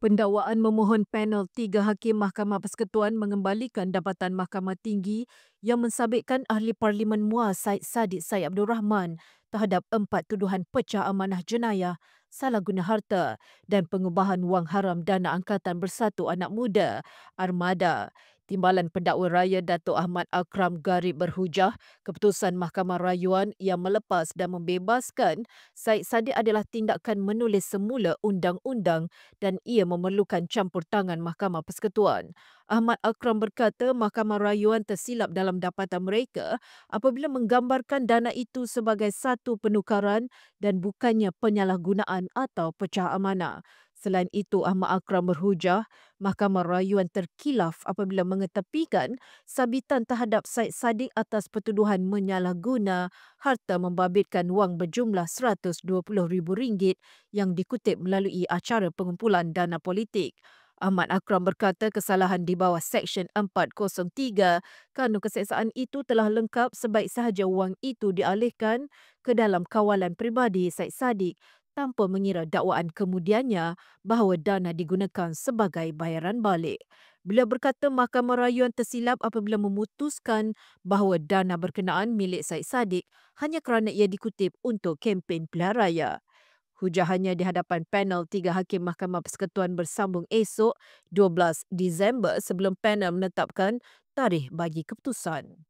Pendakwaan memohon panel 3 hakim Mahkamah Persekutuan mengembalikan Jabatan Mahkamah Tinggi yang mensabitkan Ahli Parlimen MUA Syed Saddiq Syed Abdul Rahman terhadap 4 tuduhan pecah amanah jenayah, salah guna harta dan pengubahan wang haram dana Angkatan Bersatu Anak Muda Armada. Timbalan Pendakwa Raya Datuk Ahmad Akram Garib berhujah keputusan Mahkamah Rayuan yang melepas dan membebaskan Syed Saddiq adalah tindakan menulis semula undang-undang dan ia memerlukan campur tangan Mahkamah Persekutuan. Ahmad Akram berkata Mahkamah Rayuan tersilap dalam dapatan mereka apabila menggambarkan dana itu sebagai satu penukaran dan bukannya penyalahgunaan atau pecah amanah. Selain itu, Ahmad Akram berhujah Mahkamah Rayuan terkilaf apabila mengetepikan sabitan terhadap Syed Saddiq atas pertuduhan menyalahguna harta membabitkan wang berjumlah RM120,000 yang dikutip melalui acara pengumpulan dana politik. Ahmad Akram berkata kesalahan di bawah Seksyen 403 Kanun Keseksaan itu telah lengkap sebaik sahaja wang itu dialihkan ke dalam kawalan peribadi Syed Saddiq tanpa mengira dakwaan kemudiannya bahawa dana digunakan sebagai bayaran balik. Beliau berkata Mahkamah Rayuan tersilap apabila memutuskan bahawa dana berkenaan milik Syed Saddiq hanya kerana ia dikutip untuk kempen pilihan raya. Hujahannya di hadapan panel 3 hakim Mahkamah Persekutuan bersambung esok 12 Disember sebelum panel menetapkan tarikh bagi keputusan.